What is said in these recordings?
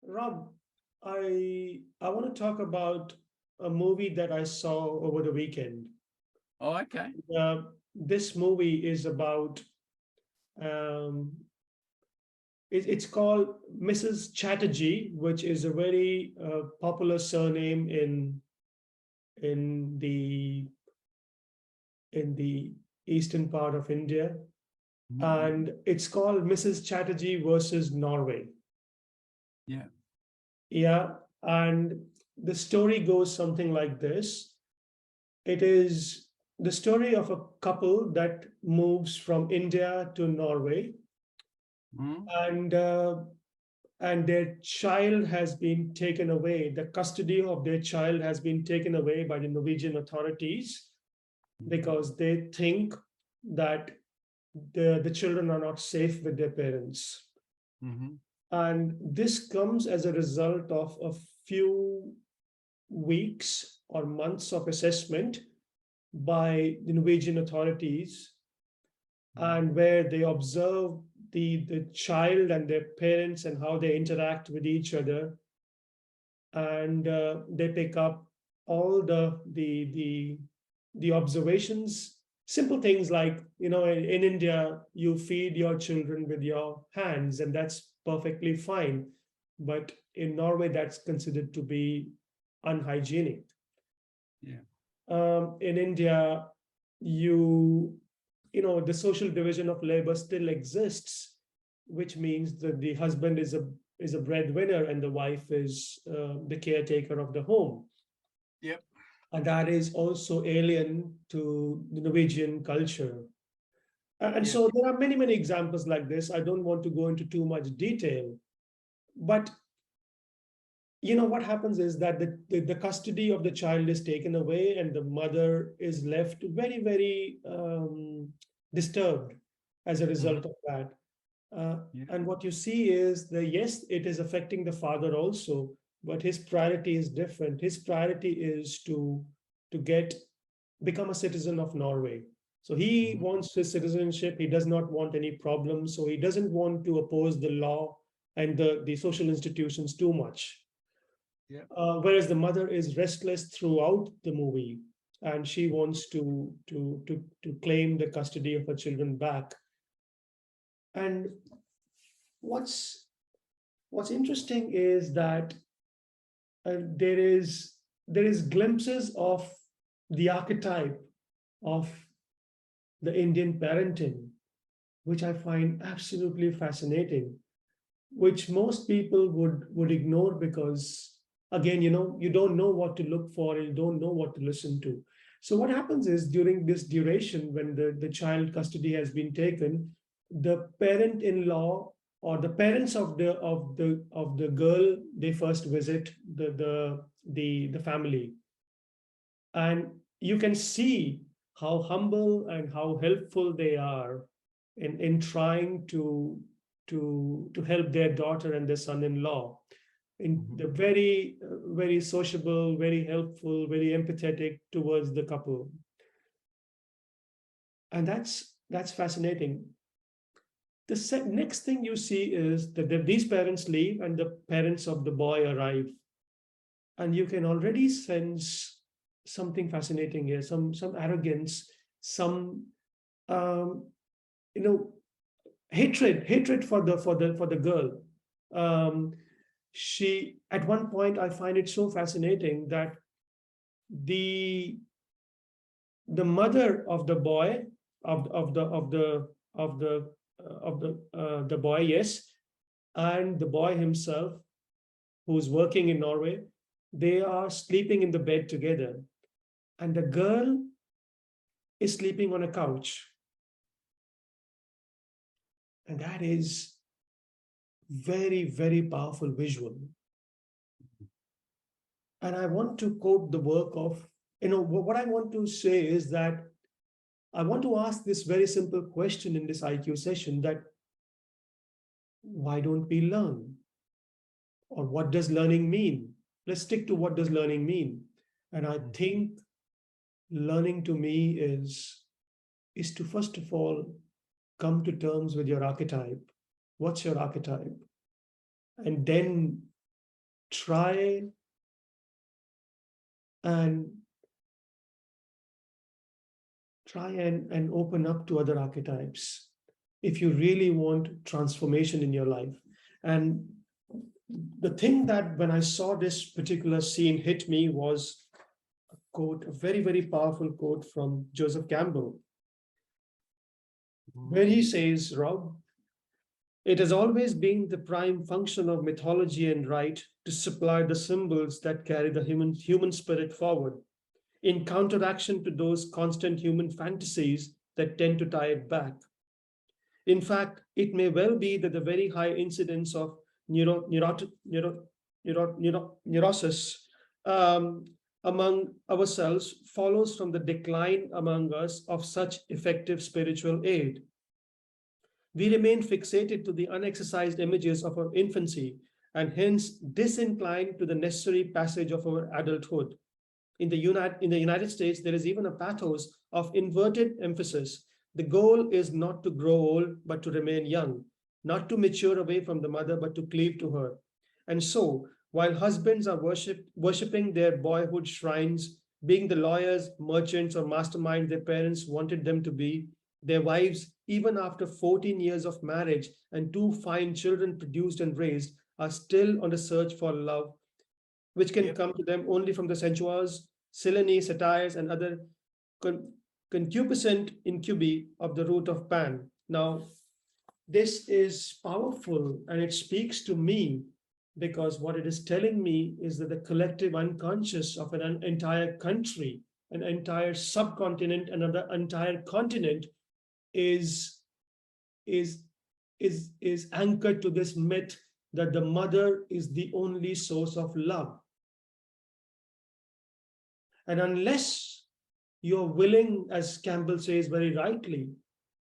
Rob, I want to talk about a movie that I saw over the weekend. Oh, okay. This movie is about um, it's called Mrs. Chatterjee, which is a very popular surname in the in the eastern part of India, Mhm. and it's called Mrs. Chatterjee versus Norway. Yeah. Yeah, and the story goes something like this. It is the story of a couple that moves from India to Norway, Mhm. and and their child has been taken away. The custody of their child has been taken away by the Norwegian authorities Mhm. because they think that the children are not safe with their parents. Mhm. And this comes as a result of a few weeks or months of assessment by the Norwegian authorities, Mhm. and where they observe the child and their parents and how they interact with each other, and they pick up all the observations, simple things like, in India you feed your children with your hands, and that's perfectly fine, but in Norway that's considered to be unhygienic. Yeah. In India, you the social division of labor still exists, which means that the husband is a breadwinner and the wife is the caretaker of the home, Yep. and that is also alien to the Norwegian culture. And Yeah. so there are many examples like this. I don't want to go into too much detail, but what happens is that the custody of the child is taken away and the mother is left very disturbed as a Mhm. result of that. uh, Yeah. and what you see is that, yes, it is affecting the father also, but his priority is different. His priority is to become a citizen of Norway. So he Mhm. wants his citizenship. He does not want any problems, so he doesn't want to oppose the law and the social institutions too much. Yeah. Whereas the mother is restless throughout the movie, and she wants to claim the custody of her children back. And what's what's interesting is that there is glimpses of the archetype of the Indian parenting, which I find absolutely fascinating, which most people would ignore because, again, you don't know what to look for and you don't know what to listen to. So what happens is, during this duration when the child custody has been taken, the parent-in-law or the parents of the girl, they first visit the family, and you can see how humble and how helpful they are in trying to help their daughter and their son-in-law. In Mhm. the very sociable, very helpful, very empathetic towards the couple. And that's fascinating. The next thing you see is that these parents leave and the parents of the boy arrive, and you can already sense something fascinating here, some arrogance, some um, you know hatred for the girl. um, she, at one point, I find it so fascinating that the the mother of the boy, of the boy, yes, and the boy himself, who's working in Norway, they are sleeping in the bed together, and the girl is sleeping on a couch, and that is very powerful visual. And I want to quote the work of, what I want to say is that I want to ask this very simple question in this IQ session: that why don't we learn? Or what does learning mean? Let's stick to what does learning mean. And I Mhm. think learning to me is to, first of all, come to terms with your archetype. What's your archetype? And then try and open up to other archetypes if you really want transformation in your life. And the thing that when I saw this particular scene hit me was a quote, a very, very powerful quote from Joseph Campbell, where he says, Rob, it has always been the prime function of mythology and rite to supply the symbols that carry the human spirit forward, in counteraction to those constant human fantasies that tend to tie it back. In fact, it may well be that the very high incidence of neurosis among ourselves follows from the decline among us of such effective spiritual aid. We remain fixated to the unexercised images of our infancy and hence disinclined to the necessary passage of our adulthood. In the United States, there is even a pathos of inverted emphasis. The goal is not to grow old, but to remain young, not to mature away from the mother, but to cleave to her. And so, while husbands are worshipping their boyhood shrines, being the lawyers, merchants, or masterminds their parents wanted them to be, their wives, even after 14 years of marriage and 2 fine children produced and raised, are still on the search for love, which can come to them only from the sensuals, Silene, satires, and other concupiscent incubi of the root of Pan. Now, this is powerful and it speaks to me because what it is telling me is that the collective unconscious of an entire country, an entire subcontinent, another entire continent is anchored to this myth that the mother is the only source of love. And unless you're willing, as Campbell says very rightly,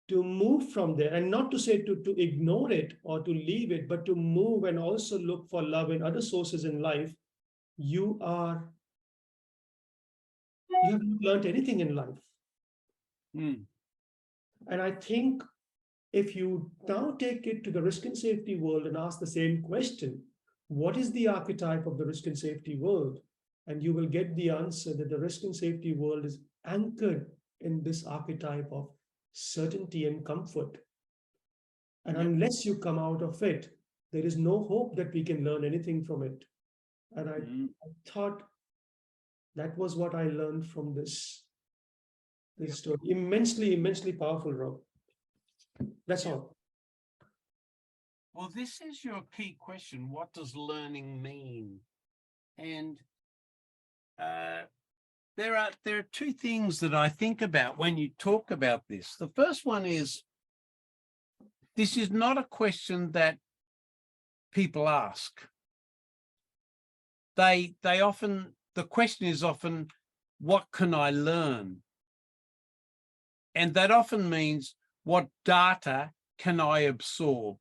to move from there, and not to say to ignore it or to leave it, but to move and also look for love in other sources in life, you haven't learned anything in life. And I think if you now take it to the risk and safety world and ask the same question, what is the archetype of the risk and safety world? And you will get the answer that the risk and safety world is anchored in this archetype of certainty and comfort. And unless you come out of it, there is no hope that we can learn anything from it. And I thought that was what I learned from this story. Immensely, immensely powerful, Rob. That's all. Well, this is your key question. What does learning mean? And there are 2 things that I think about when you talk about this. The first one is, this is not a question that people ask. The question is often, what can I learn? And that often means, what data can I absorb?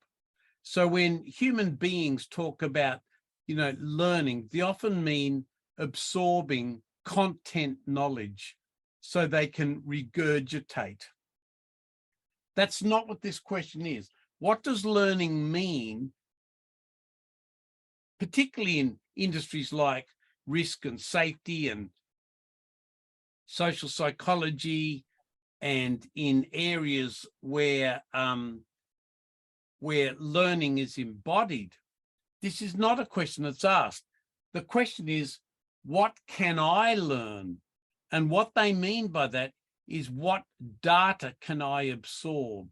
So when human beings talk about, learning, they often mean absorbing content knowledge so they can regurgitate. That's not what this question is. What does learning mean, particularly in industries like risk and safety and social psychology, and in areas where learning is embodied? This is not a question that's asked. The question is, what can I learn? And what they mean by that is, what data can I absorb?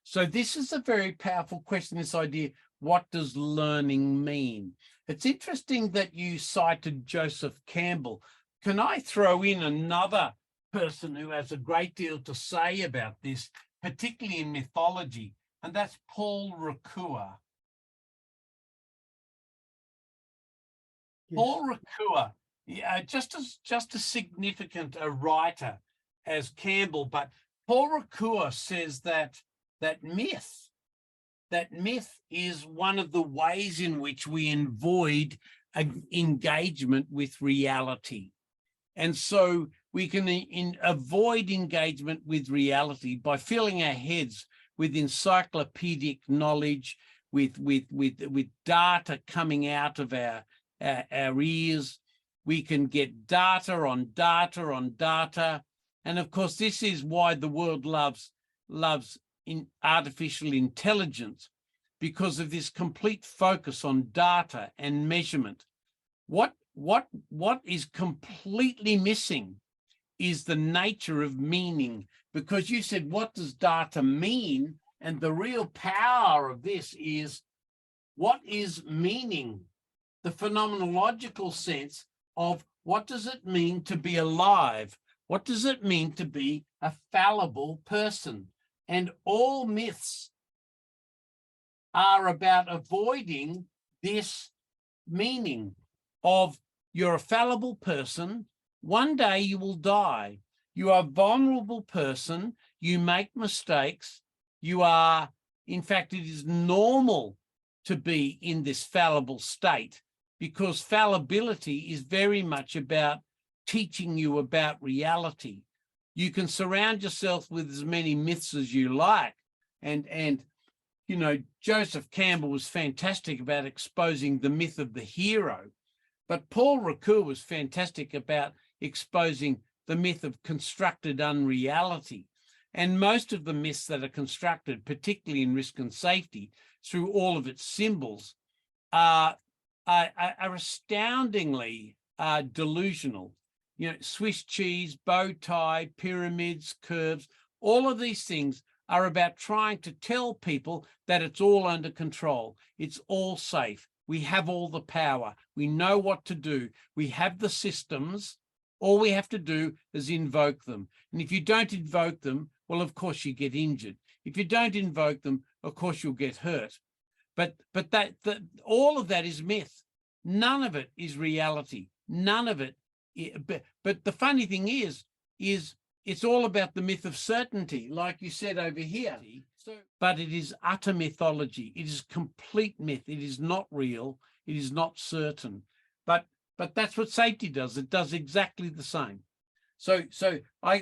So this is a very powerful question, this idea, what does learning mean? It's interesting that you cited Joseph Campbell. Can I throw in another person who has a great deal to say about this, particularly in mythology, and that's Paul Ricoeur. Yes. Paul Ricoeur, just as significant a writer as Campbell, but Paul Ricoeur says that myth is one of the ways in which we avoid engagement with reality. And so we can avoid engagement with reality by filling our heads with encyclopedic knowledge, with data coming out of our our ears. We can get data on data on data. And of course, this is why the world loves in artificial intelligence, because of this complete focus on data and measurement. What is completely missing is the nature of meaning, because you said, what does data mean? And the real power of this is, what is meaning? The phenomenological sense of what does it mean to be alive? What does it mean to be a fallible person? And all myths are about avoiding this meaning of, you're a fallible person, one day you will die. You are a vulnerable person, you make mistakes, you are, in fact, it is normal to be in this fallible state, because fallibility is very much about teaching you about reality. You can surround yourself with as many myths as you like. And you know, Joseph Campbell was fantastic about exposing the myth of the hero, but Paul Ricoeur was fantastic about exposing the myth of constructed unreality. And most of the myths that are constructed, particularly in risk and safety, through all of its symbols, are astoundingly delusional. You know, Swiss cheese, bow tie, pyramids, curves, all of these things are about trying to tell people that it's all under control. It's all safe. We have all the power. We know what to do. We have the systems. All we have to do is invoke them. And if you don't invoke them, well, of course you get injured. If you don't invoke them, of course you'll get hurt. But all of that is myth. None of it is reality. None of it. But the funny thing is it's all about the myth of certainty, like you said over here. But it is utter mythology. It is complete myth. It is not real. It is not certain. But that's what safety does. It does exactly the same. So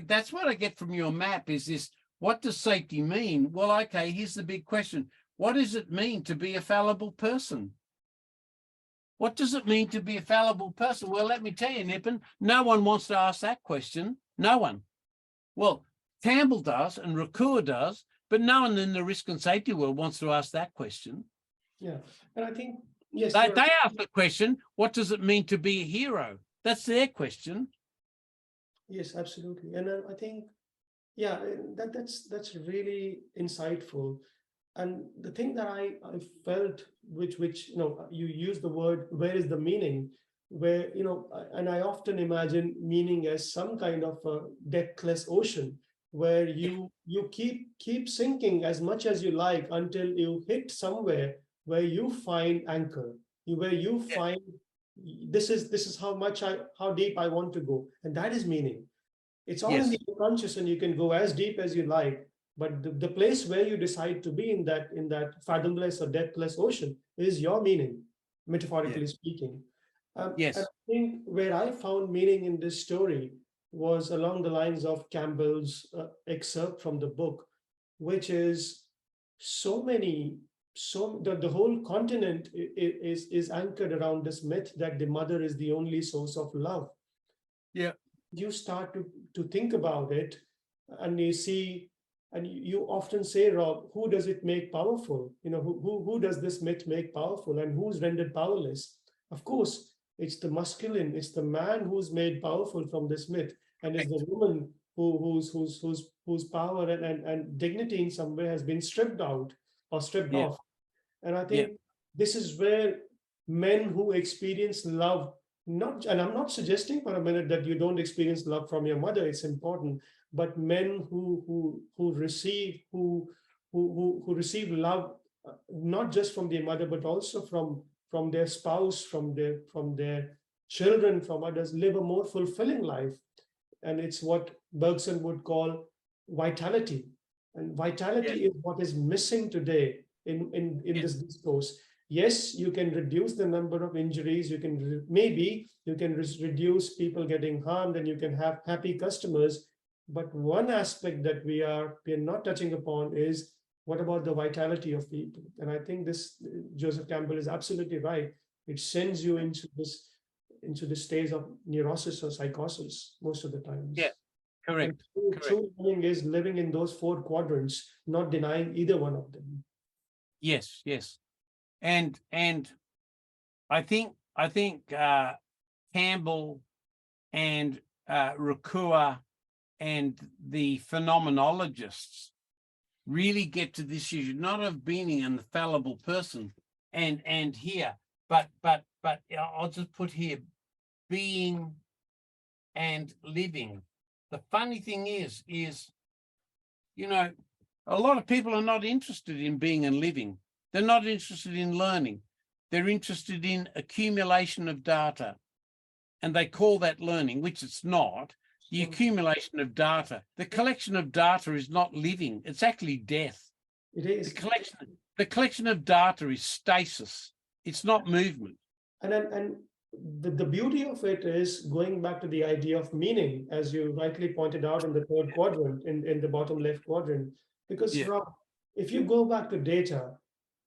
that's what I get from your map is this, what does safety mean? Well, okay, here's the big question. What does it mean to be a fallible person? What does it mean to be a fallible person? Well, let me tell you, Nippon, no one wants to ask that question. No one. Well, Campbell does and Ricoeur does, but no one in the risk and safety world wants to ask that question. Yeah, and I think, yes. They ask the question, what does it mean to be a hero? That's their question. Yes, absolutely. And I think, yeah, that's really insightful. And the thing that I felt, which you know, you use the word, where is the meaning? Where, you know, and I often imagine meaning as some kind of a depthless ocean, where you keep sinking as much as you like until you hit somewhere where you find anchor, where you find this is how deep I want to go, and that is meaning. It's all in the unconscious, and you can go as deep as you like. But the place where you decide to be in that fathomless or depthless ocean is your meaning, metaphorically speaking. And I think where I found meaning in this story was along the lines of Campbell's excerpt from the book, which is the whole continent is anchored around this myth that the mother is the only source of love. Yeah. You start to think about it, and you see. And you often say, Rob, who does it make powerful? You know, who does this myth make powerful, and who's rendered powerless? Of course, it's the masculine, it's the man who's made powerful from this myth, and it's the woman whose power and dignity in some way has been stripped out or stripped off. And I think this is where men who experience love, and I'm not suggesting for a minute that you don't experience love from your mother, it's important. But men who receive love, not just from their mother, but also from their spouse, from their children, from others, live a more fulfilling life. And it's what Bergson would call vitality. And vitality is what is missing today in this discourse. Yes, you can reduce the number of injuries. You can reduce people getting harmed, and you can have happy customers. But one aspect that we are not touching upon is, what about the vitality of people? And I think Joseph Campbell is absolutely right. It sends you into this stage of neurosis or psychosis most of the times. Yeah, correct. And Correct. true learning is living in those 4 quadrants, not denying either one of them. Yes, yes. And I think Campbell and Rukua and the phenomenologists really get to this issue, not of being an infallible person and here, but I'll just put here being and living. The funny thing is, you know, a lot of people are not interested in being and living. They're not interested in learning. They're interested in accumulation of data. And they call that learning, which it's not. The accumulation of data. The collection of data is not living. It's actually death. It is. The collection of data is stasis. It's not movement. And the beauty of it is going back to the idea of meaning, as you rightly pointed out in the 3rd quadrant, in the bottom left quadrant. Because Yeah. Rob, if you go back to data,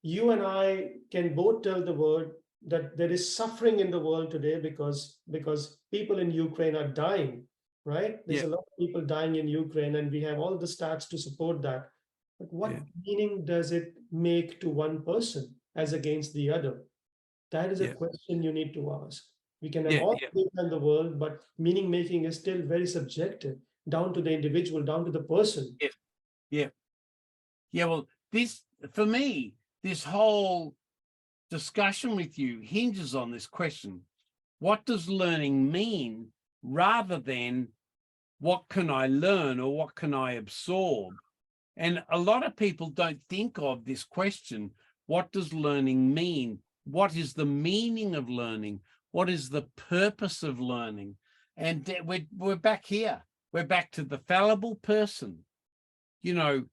you and I can both tell the world that there is suffering in the world today because people in Ukraine are dying, right? There's Yeah. a lot of people dying in Ukraine, and we have all the stats to support that. But what Yeah. meaning does it make to one person as against the other? That is a Yeah. question you need to ask. We can have Yeah, all yeah. the data in the world, but meaning making is still very subjective, down to the individual, down to the person. Yeah. Well, for me, this whole discussion with you hinges on this question. What does learning mean, rather than what can I learn or what can I absorb? And a lot of people don't think of this question. What does learning mean? What is the meaning of learning? What is the purpose of learning? And we're back here. We're back to the fallible person. You know,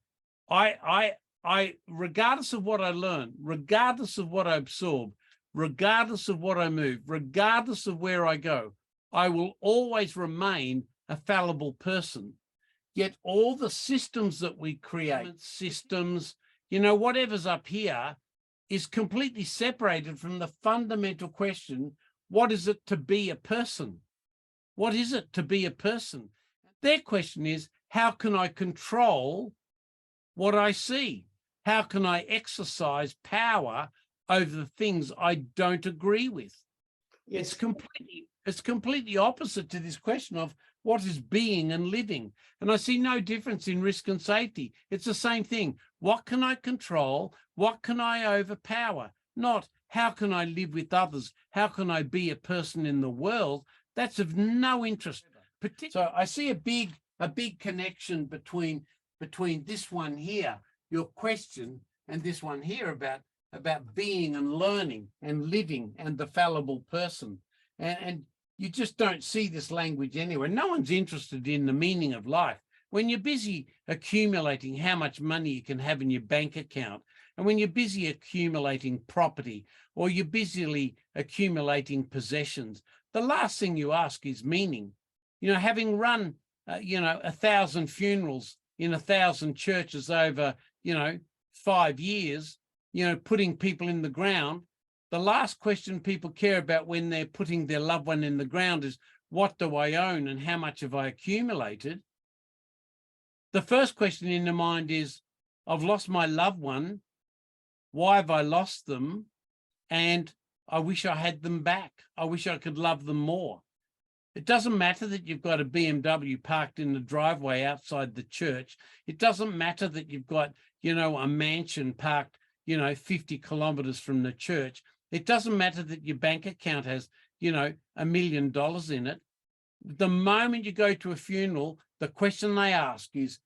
I regardless of what I learn, regardless of what I absorb, regardless of what I move, regardless of where I go, I will always remain a fallible person. Yet all the systems that we create, whatever's up here is completely separated from the fundamental question, what is it to be a person? What is it to be a person? Their question is, how can I control what I see? How can I exercise power over the things I don't agree with? Yes. It's completely opposite to this question of what is being and living. And I see no difference in risk and safety. It's the same thing. What can I control? What can I overpower? Not how can I live with others? How can I be a person in the world? That's of no interest. So I see a big connection between this one here, your question, and this one here about being and learning and living and the fallible person. And you just don't see this language anywhere. No one's interested in the meaning of life. When you're busy accumulating how much money you can have in your bank account, and when you're busy accumulating property, or you're busily accumulating possessions, the last thing you ask is meaning. Having run, 1,000 funerals in 1,000 churches over, 5 years, putting people in the ground, the last question people care about when they're putting their loved one in the ground is, what do I own and how much have I accumulated? The first question in their mind is, I've lost my loved one. Why have I lost them? And I wish I had them back. I wish I could love them more. It doesn't matter that you've got a BMW parked in the driveway outside the church. It doesn't matter that you've got, a mansion parked, 50 kilometers from the church. It doesn't matter that your bank account has, $1 million in it. The moment you go to a funeral, the question they ask is,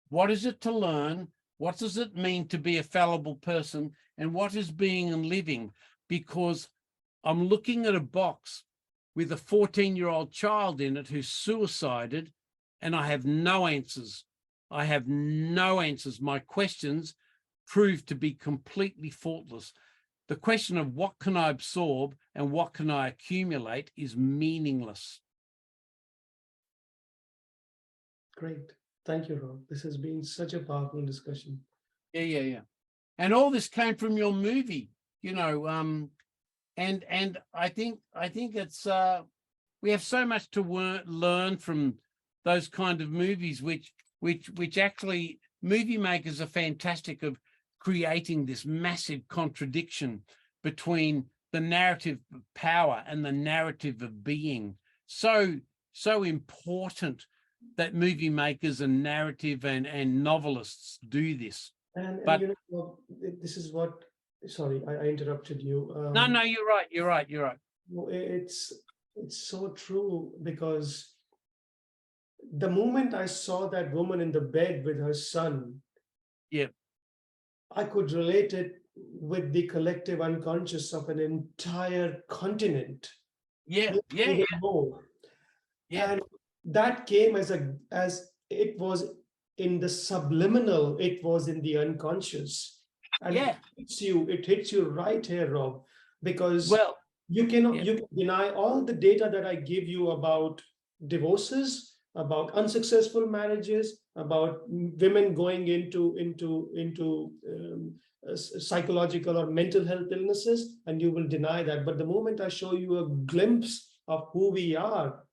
what is it to learn? What does it mean to be a fallible person? And what is being and living? Because I'm looking at a box with a 14-year-old child in it who's suicided, and I have no answers. I have no answers. My questions prove to be completely faultless. The question of what can I absorb and what can I accumulate is meaningless. Great. Thank you, Rob. This has been such a powerful discussion. Yeah. And all this came from your movie, And I think it's we have so much to learn from those kind of movies, which actually movie makers are fantastic of creating this massive contradiction between the narrative of power and the narrative of being. So important that movie makers and narrative and novelists do this. And But you know, this is what, sorry, I interrupted you. no, you're right. No, it's so true, because the moment I saw that woman in the bed with her son, Yeah. I could relate it with the collective unconscious of an entire continent, Yeah, even more. yeah. And that came as it was in the subliminal, it was in the unconscious. And Yeah. it hits you right here, Rob, because Well, you cannot, yeah. you can deny all the data that I give you about divorces, about unsuccessful marriages, about women going into psychological or mental health illnesses, and you will deny that. But the moment I show you a glimpse of who we are,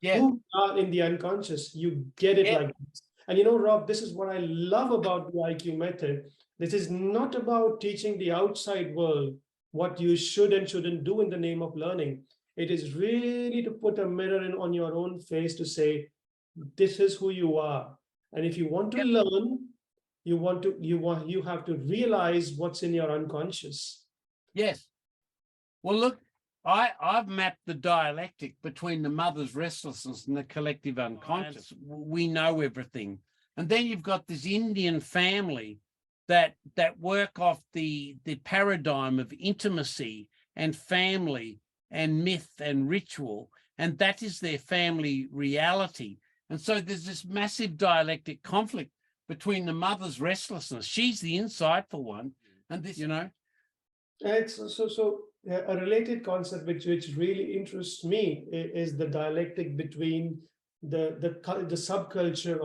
Yeah. who we are in the unconscious, you get it Yeah. like this. And you know, Rob, this is what I love about the IQ method. This is not about teaching the outside world what you should and shouldn't do in the name of learning. It is really to put a mirror in on your own face to say, this is who you are. And if you want to Yep. learn, you have to realize what's in your unconscious. Yes. Well, look, I've mapped the dialectic between the mother's restlessness and the collective unconscious. We know everything. And then you've got this Indian family that work off the paradigm of intimacy and family and myth and ritual, and that is their family reality. And so there's this massive dialectic conflict between the mother's restlessness. She's the insightful one, and this, you know. It's a related concept which really interests me is the dialectic between the subculture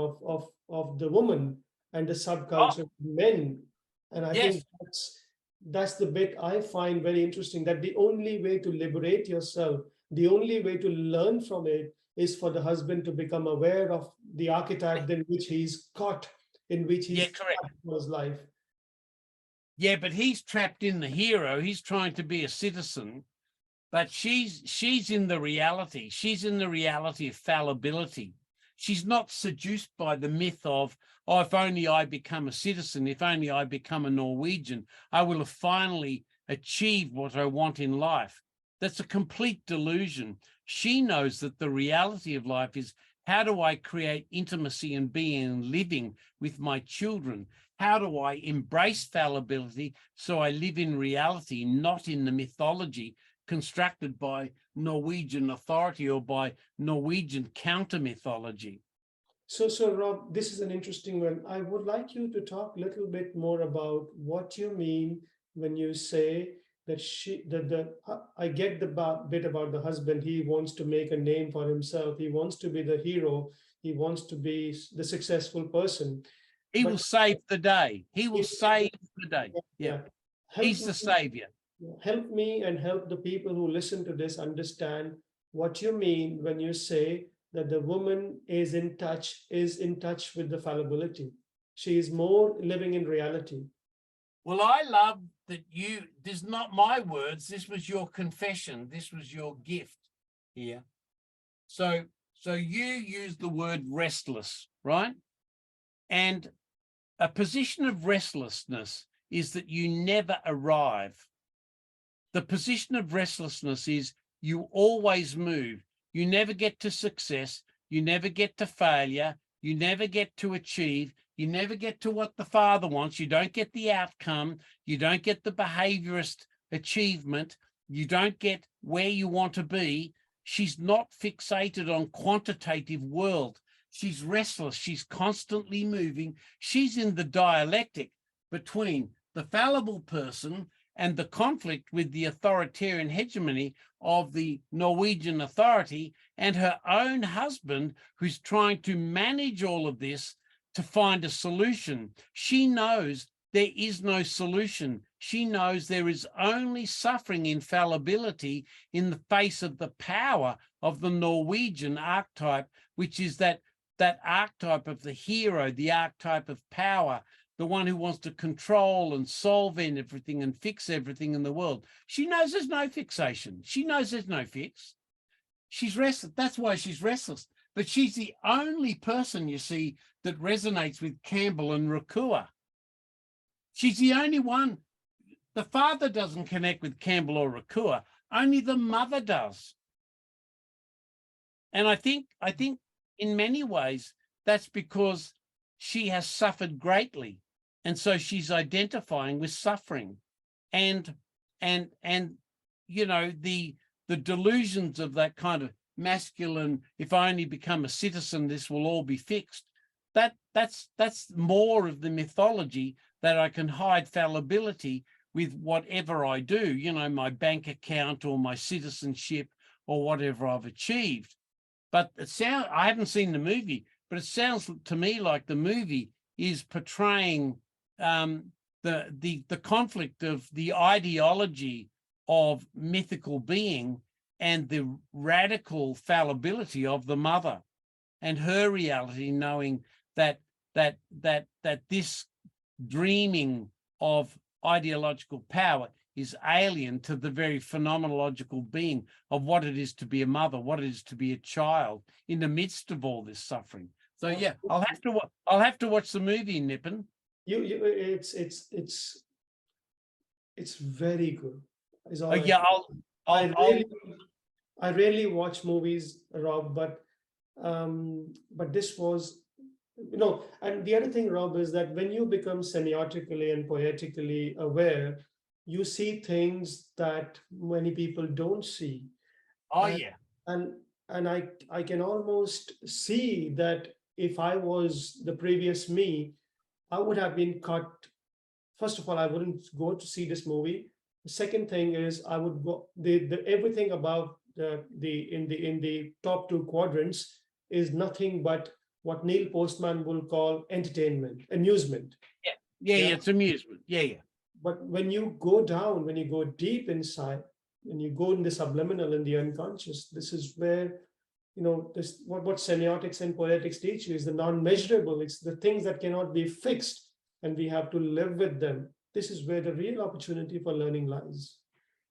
of the woman and the subculture of men. And I Yes. think that's the bit I find very interesting, that the only way to liberate yourself, the only way to learn from it, is for the husband to become aware of the archetype in which he's caught, in which he's correct. trapped for his life. Yeah, but he's trapped in the hero. He's trying to be a citizen, but she's in the reality. She's in the reality of fallibility. She's not seduced by the myth of, oh, if only I become a citizen, if only I become a Norwegian, I will have finally achieved what I want in life. That's a complete delusion. She knows that the reality of life is, how do I create intimacy and being and living with my children? How do I embrace fallibility so I live in reality, not in the mythology constructed by Norwegian authority or by Norwegian counter mythology? So Rob, this is an interesting one. I would like you to talk a little bit more about what you mean when you say that I get the bit about the husband. He wants to make a name for himself. He wants to be the hero. He wants to be the successful person. He will save the day. He will save the day. Yeah. He's the savior. Help me and help the people who listen to this understand what you mean when you say that the woman is in touch with the fallibility. She is more living in reality. Well, I love that this is not my words. This was your confession. This was your gift here. So you use the word restless, right? And a position of restlessness is that you never arrive. The position of restlessness is you always move. You never get to success. You never get to failure. You never get to achieve. You never get to what the Father wants. You don't get the outcome. You don't get the behaviorist achievement. You don't get where you want to be. She's not fixated on quantitative world. She's restless. She's constantly moving. She's in the dialectic between the fallible person and the conflict with the authoritarian hegemony of the Norwegian authority and her own husband, who's trying to manage all of this to find a solution. She knows there is no solution. she knows there is only suffering infallibility in the face of the power of the Norwegian archetype, which is that archetype of the hero, the archetype of power, the one who wants to control and solve everything and fix everything in the world. She knows there's no fixation. She knows there's no fix. She's restless. That's why she's restless. But she's the only person, you see, that resonates with Campbell and Rakua. She's the only one. The father doesn't connect with Campbell or Rakua. Only the mother does. And I think in many ways, that's because she has suffered greatly. And so she's identifying with suffering. And you know, the delusions of that kind of masculine, if I only become a citizen, this will all be fixed. That's more of the mythology that I can hide fallibility with whatever I do, you know, my bank account or my citizenship or whatever I've achieved. But I haven't seen the movie, but it sounds to me like the movie is portraying the conflict of the ideology of mythical being and the radical fallibility of the mother, and her reality knowing that this dreaming of ideological power is alien to the very phenomenological being of what it is to be a mother, what it is to be a child in the midst of all this suffering. So yeah, I'll have to watch the movie, Nippon. It's very good. Is all Yeah, I rarely watch movies, Rob, but this was, you know, and the other thing, Rob, is that when you become semiotically and poetically aware, you see things that many people don't see. Oh And- yeah. And I can almost see that if I was the previous me, I would have been cut. First of all, I wouldn't go to see this movie. The second thing is I would go the everything above in the top two quadrants is nothing but what Neil Postman will call entertainment, amusement. Yeah, Yeah. it's amusement. Yeah. But when you go down, when you go deep inside, when you go in the subliminal, in the unconscious, this is where, you know, this what semiotics and poetics teach you is the non-measurable. It's the things that cannot be fixed, and we have to live with them. This is where the real opportunity for learning lies.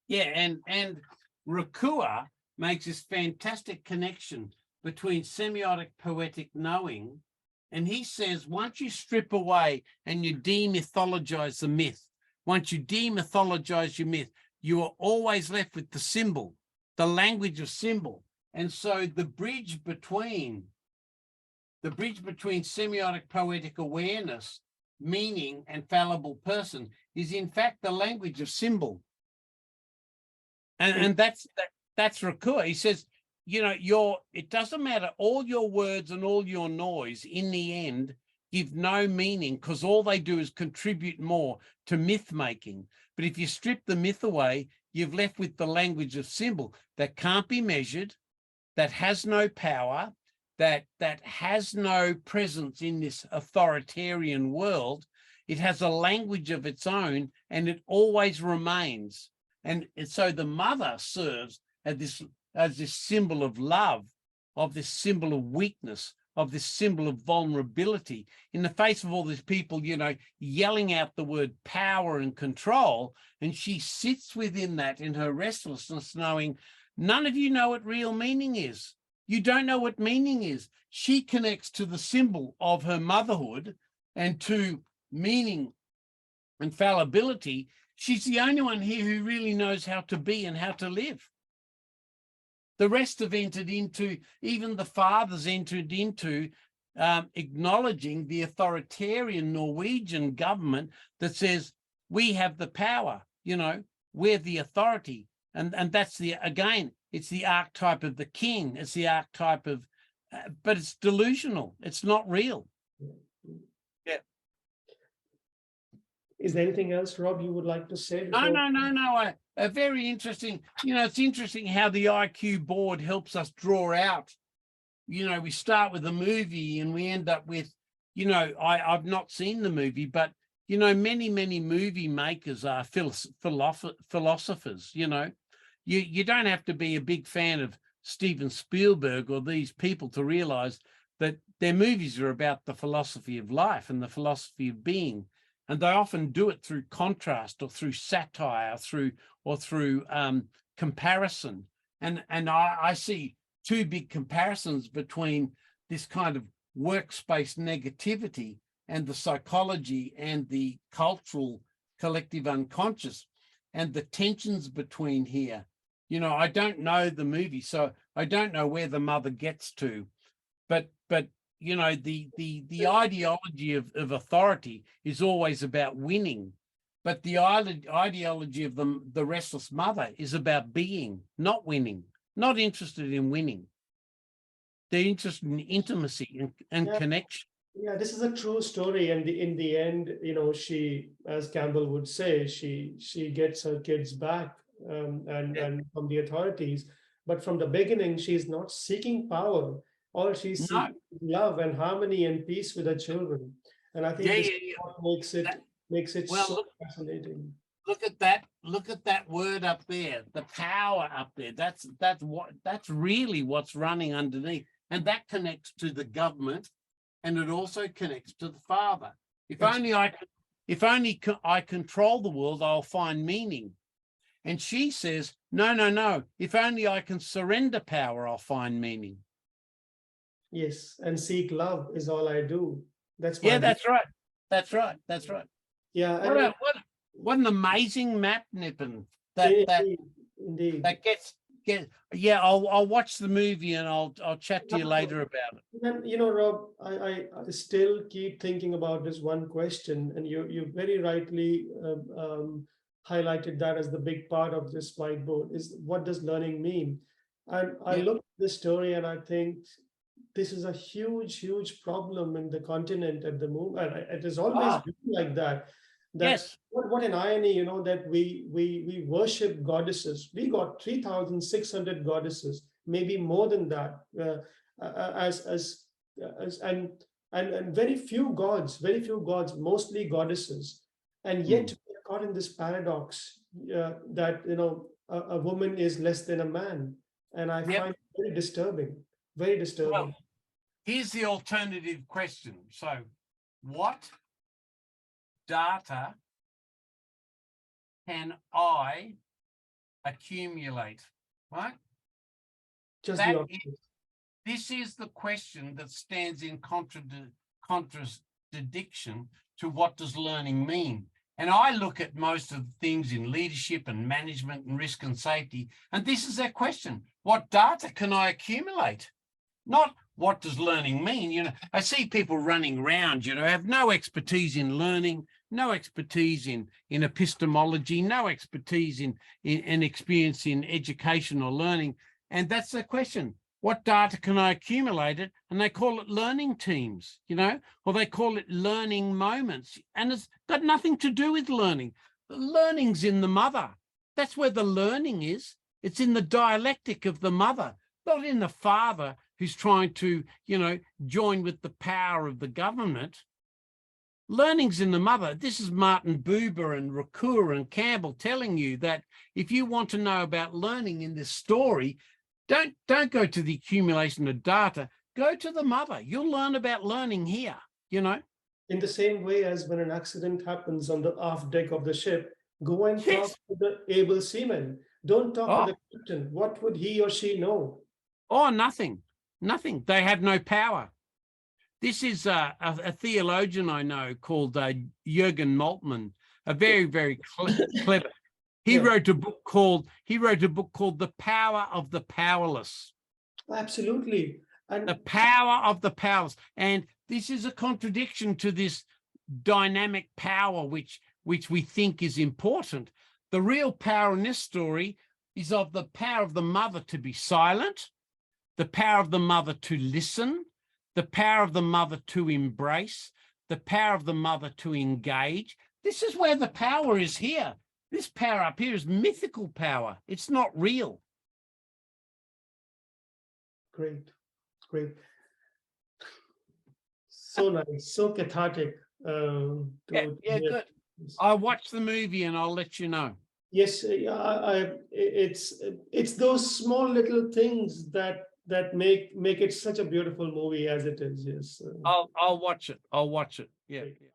Yeah, and Rakua makes this fantastic connection between semiotic poetic knowing, and he says once you strip away and you demythologize the myth, once you demythologize your myth, you are always left with the symbol, the language of symbol. And so the bridge between semiotic poetic awareness, meaning, and fallible person is in fact the language of symbol. And that's Rakua. He says, you know, it doesn't matter, all your words and all your noise in the end give no meaning, because all they do is contribute more to myth making. But if you strip the myth away, you've left with the language of symbol that can't be measured, that has no power, that has no presence in this authoritarian world. It has a language of its own, and it always remains. And so the mother serves as this symbol of love, of this symbol of weakness, of this symbol of vulnerability in the face of all these people, you know, yelling out the word power and control. And she sits within that in her restlessness, knowing none of you know what real meaning is. You don't know what meaning is. She connects to the symbol of her motherhood and to meaning and fallibility. She's the only one here who really knows how to be and how to live. The rest have entered into, even the fathers entered into acknowledging the authoritarian Norwegian government that says, we have the power, you know, we're the authority. And that's again, it's the archetype of the king. It's the archetype of, but it's delusional. It's not real. Yeah. Is there anything else, Rob, you would like to say? No. A very interesting, you know, it's interesting how the iCue board helps us draw out. You know, we start with a movie and we end up with, you know, I've not seen the movie, but, you know, many movie makers are philosophers, you know. You don't have to be a big fan of Steven Spielberg or these people to realize that their movies are about the philosophy of life and the philosophy of being. And they often do it through contrast or through satire, or through comparison. And I see two big comparisons between this kind of workspace negativity and the psychology and the cultural collective unconscious, and the tensions between here. You know, I don't know the movie, so I don't know where the mother gets to, but you know, the ideology of authority is always about winning, but the ideology of the restless mother is about being, not winning, not interested in winning. They're interested in intimacy and connection. Yeah, this is a true story, and in the end, you know, she, as Campbell would say, she gets her kids back, and from the authorities. But from the beginning, she's not seeking power. All she's No. seeking is love and harmony and peace with her children. And I think this is what makes it Well, so fascinating. Look at that. Look at that word up there, the power up there. That's really what's running underneath. And that connects to the government, and it also connects to the Father. If only I control the world, I'll find meaning. And she says, no. If only I can surrender power, I'll find meaning. Yes, and seek love is all I do. That's my Yeah, that's right. That's right. That's right. Yeah. What an amazing map, Nippon. Indeed. That gets. Yeah, I'll watch the movie and I'll chat to you later about it. And you know, Rob, I still keep thinking about this one question, and you very rightly highlighted that as the big part of this whiteboard is, what does learning mean? And I look at this story and I think this is a huge problem in the continent at the moment. It has always been like that. Yes. What an irony, you know, that we worship goddesses. We got 3,600 goddesses, maybe more than that, and very few gods, mostly goddesses, and yet we're caught in this paradox that, you know, a woman is less than a man, and I find it very disturbing. Very disturbing. Well, here's the alternative question. So, what data can I accumulate, right? This is the question that stands in contradiction to what does learning mean. And I look at most of the things in leadership and management and risk and safety, and this is their question. What data can I accumulate? Not what does learning mean? You know, I see people running around, you know, have no expertise in learning, no expertise in epistemology, no expertise in experience in education or learning. And that's the question. What data can I accumulate it? And they call it learning teams, you know, or they call it learning moments. And it's got nothing to do with learning. The learning's in the mother. That's where the learning is. It's in the dialectic of the mother, not in the father who's trying to, you know, join with the power of the government. Learning's in the mother. This is Martin Buber and Ricoeur and Campbell telling you that if you want to know about learning in this story, don't go to the accumulation of data, go to the mother. You'll learn about learning here, you know. In the same way as when an accident happens on the aft deck of the ship, go and talk to the able seaman. Don't talk to the captain. What would he or she know? Oh, nothing. They have no power. This is a theologian I know called Jürgen Moltmann, a very clever. He wrote a book called The Power of the Powerless. Absolutely. And the power of the powerless. And this is a contradiction to this dynamic power which we think is important. The real power in this story is of the power of the mother to be silent, the power of the mother to listen, the power of the mother to embrace, the power of the mother to engage. This is where the power is here. This power up here is mythical power. It's not real. Great. So nice, so cathartic. Yeah, yeah, hear good. this. I'll watch the movie and I'll let you know. Yes, it's those small little things that make it such a beautiful movie as it is. Yes. I'll watch it. I'll watch it. Yeah. Great. Yeah.